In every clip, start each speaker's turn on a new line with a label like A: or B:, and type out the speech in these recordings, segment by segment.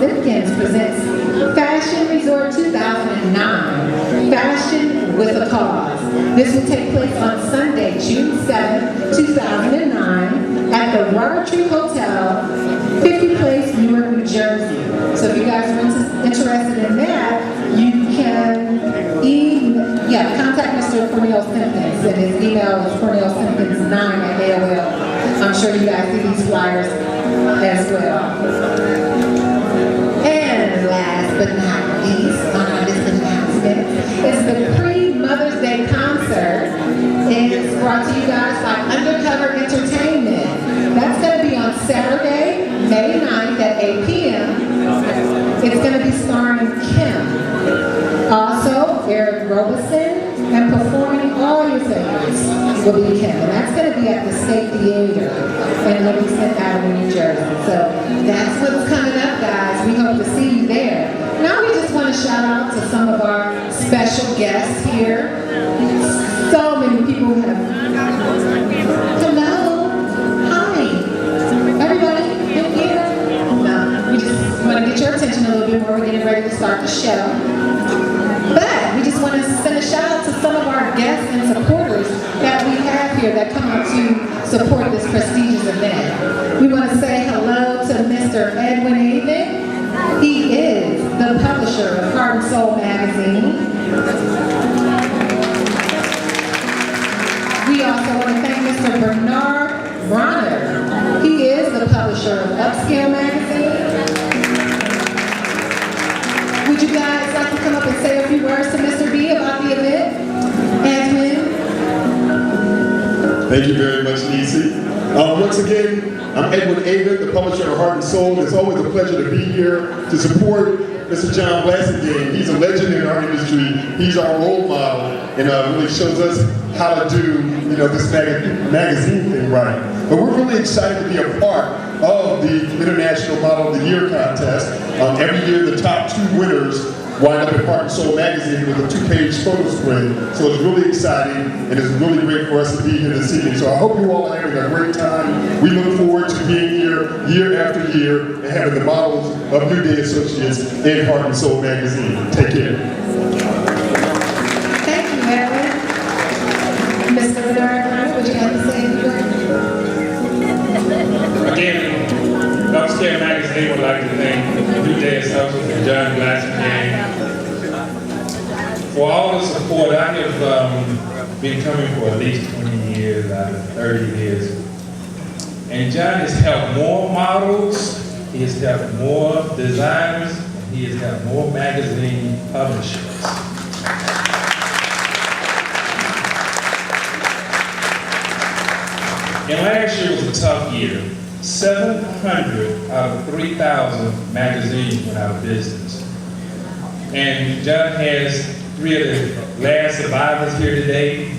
A: Simpkins presents Fashion Resort 2009, Fashion with a Cause. This will take place on Sunday, June 7, 2009 at the Robert Tree Hotel, 50 Place, Newark, New Jersey. So if you guys are interested in that, you can contact Mr. Cornel Simpkins, and his email is cornelsimpkins9@AOL. I'm sure you guys see these flyers as well. And last but not least, on our list of announcements, is the pre-Mother's Day concert. It's brought to you guys by Undercover Entertainment. That's going to be on Saturday, May 9th at 8 p.m. It's going to be starring Kim. Also, Eric Robeson, and performing all your favorites will be Kim. And that's going to be at the State Theater in Livingston Avenue, New Jersey. So that's what's coming up, guys. We hope to see you there. Now we just want to shout out to some of our special guests here. So many people have... Hello. Hi. Everybody, thank you. No, we just want to get your attention a little bit more. We're getting ready to start the show. But we just want to send a shout out to some of our guests and supporters that we have here that come out to support this prestigious event. We want to say hello to Mr. Edwin Avon. He is the publisher of Heart and Soul magazine. We also want to thank Mr. Bernard Bronner. He is the publisher of Upscale magazine. Would you guys like to come up and say a few words to Mr. B about the event? Edwin?
B: Thank you very much, Niecy. Once again, I'm Edwin Avon, the publisher of Heart and Soul. It's always a pleasure to be here to support Mr. John Blasingame. He's a legend in our industry. He's our role model, and really shows us how to do, this magazine thing right. But we're really excited to be a part of the International Model of the Year contest. Every year, the top 2 winners wind up in Heart and Soul magazine with a 2-page photo spread. So it's really exciting, and it's really great for us to be here this evening. So I hope you all are having a great time. We look forward to being here year after year and having the models of New Day Associates in Heart and Soul magazine. Take care.
A: Thank you, Edwin. Mr. Bernard, would you have to say anything?
C: Again, Upscale Magazine would like to thank New Day Associates and John Blasingame for all the support. I have been coming for at least 20 years, out of 30 years. And John has helped more models, he has helped more designers, and he has helped more magazine publishers. And last year was a tough year. 700 out of 3,000 magazines went out of business. And John has 3 of the last survivors here today,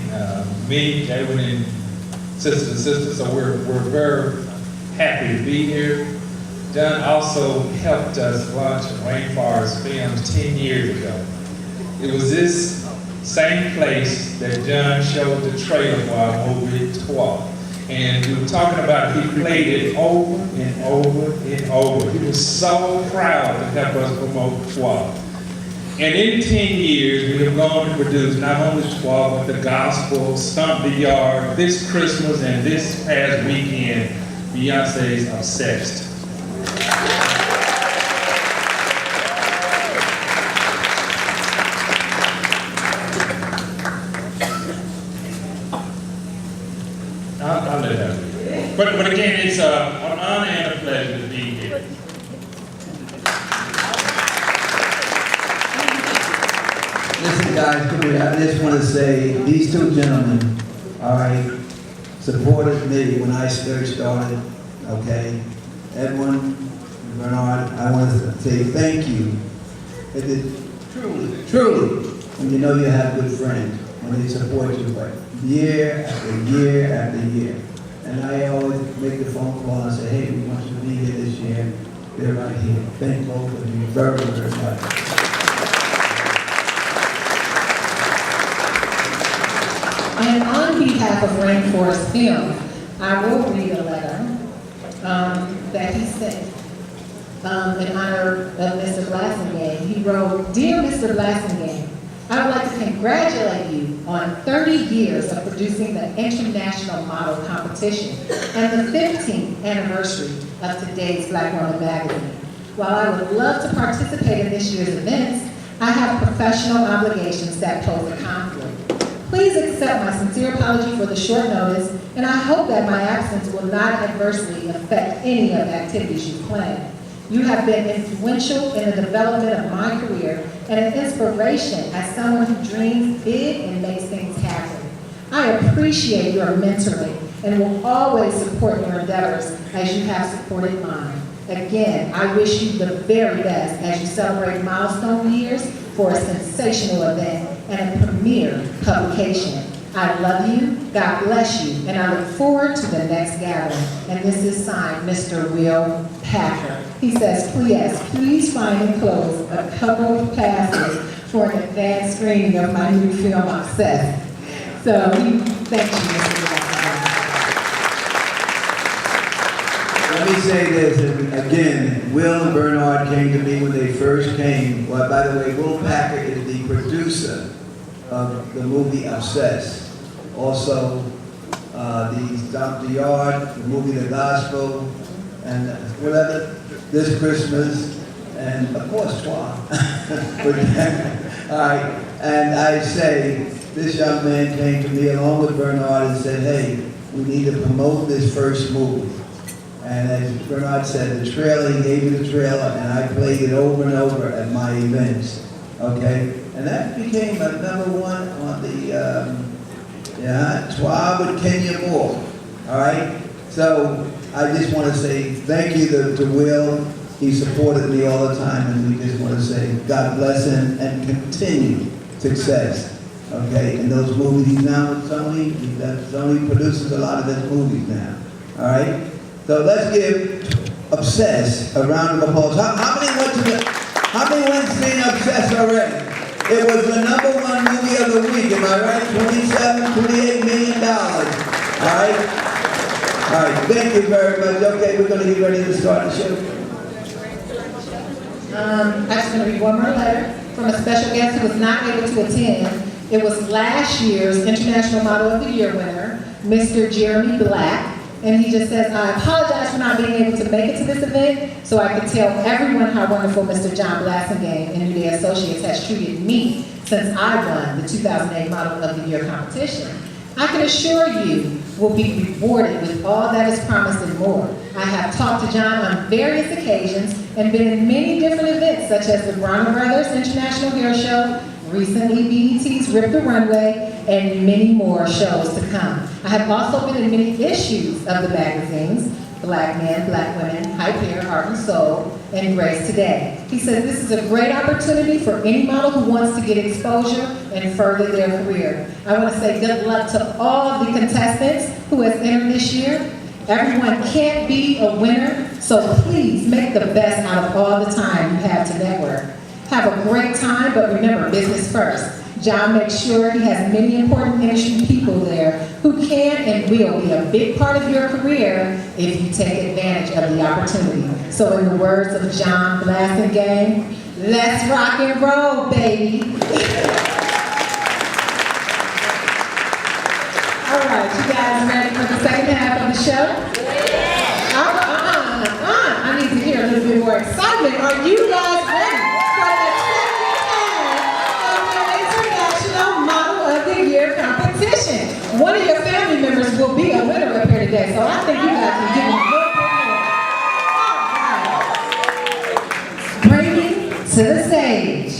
C: me, Edwin, and sister. So we're very happy to be here. John also helped us launch Rainforest Films 10 years ago. It was this same place that John showed the trailer for our movie 12. And we were talking about he played it over and over and over. He was so proud to help us promote 12. And in 10 years, we have gone to produce not only 12, but the gospel, Stomp the Yard, this Christmas, and this past weekend, Beyonce's Obsessed. I'll let her. But again, it's an honor and a pleasure to be here.
D: Listen, guys, I just want to say these 2 gentlemen, all right, supported me when I first started, okay? Edwin, Bernard, I want to say thank you. It is truly, when you know you have good friends, when they support you, but year after year after year. And I always make the phone call and say, hey, we want you to be here this year. They're right here. Thank both of you very, very much.
A: And on behalf of Rainforest Films, I will read a letter that he sent in honor of Mr. Blasingame. He wrote, "Dear Mr. Blasingame, I would like to congratulate you on 30 years of producing the International Model Competition and the 15th anniversary of today's Black Woman magazine. While I would love to participate in this year's events, I have professional obligations that pose a conflict. Please accept my sincere apology for the short notice, and I hope that my absence will not adversely affect any of the activities you plan. You have been influential in the development of my career and an inspiration as someone who dreams big and makes things happen. I appreciate your mentoring and will always support your endeavors as you have supported mine. Again, I wish you the very best as you celebrate milestone years for a sensational event and a premier publication. I love you, God bless you, and I look forward to the next gathering." And this is signed Mr. Will Packer. He says, please find enclosed a couple of passes for an advanced screening of my new film, Obsessed. So, thank you, Mr. Packer.
D: Let me say this, again, Will and Bernard came to me when they first came. Well, by the way, Will Packer is the producer of the movie Obsessed. Also, the Stomp the Yard, the movie The Gospel, and whatever, This Christmas, and of course, Twa. All right, and I say, this young man came to me along with Bernard and said, hey, we need to promote this first movie. And as Bernard said, the trailer, he gave me the trailer, and I played it over and over at my events, okay? And that became a #1 on the, Twa with Kenya Moore, all right? So I just want to say thank you to Will. He supported me all the time, and we just want to say God bless him and continued success, okay? And those movies he's now with Sony, Sony produces a lot of his movies now, all right? So let's give Obsessed a round of applause. How many went to seen Obsessed already? It was the #1 movie of the week, am I right? $28 million, all right? All right, thank you very much. Okay, we're going to get ready to start the show.
A: I'm just going to read one more letter from a special guest who was not able to attend. It was last year's International Model of the Year winner, Mr. Jeremy Black. And he just says, I apologize for not being able to make it to this event, so I can tell everyone how wonderful Mr. John Blasingame and New Day Associates has treated me since I won the 2008 Model of the Year competition. I can assure you will be rewarded with all that is promised and more. I have talked to John on various occasions and been in many different events, such as the Bronner Brothers International Hair Show, recently BET's Rip the Runway, and many more shows to come. I have also been in many issues of the magazines, Black Men, Black Women, Hype Hair, Heart and Soul, and Grace Today. He says this is a great opportunity for any model who wants to get exposure and further their career. I want to say good luck to all of the contestants who has entered this year. Everyone can't be a winner, so please make the best out of all the time you have to network. Have a great time, but remember, business first. John makes sure he has many important industry people there who can and will be a big part of your career if you take advantage of the opportunity. So in the words of John Blasingame, let's rock and roll, baby. All right, you guys ready for the second half of the show? I need to hear a little bit more excitement. Are you guys ready for the second half of the International Model of the Year competition? One of your family members will be a winner up here today, so I think you guys can give them a good more. All right. Bring it to the stage.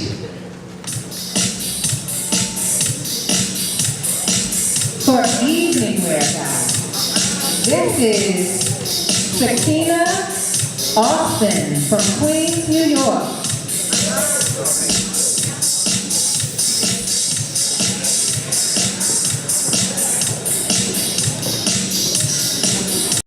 A: For evening wear, guys. This is Sakina Austin from Queens, New York.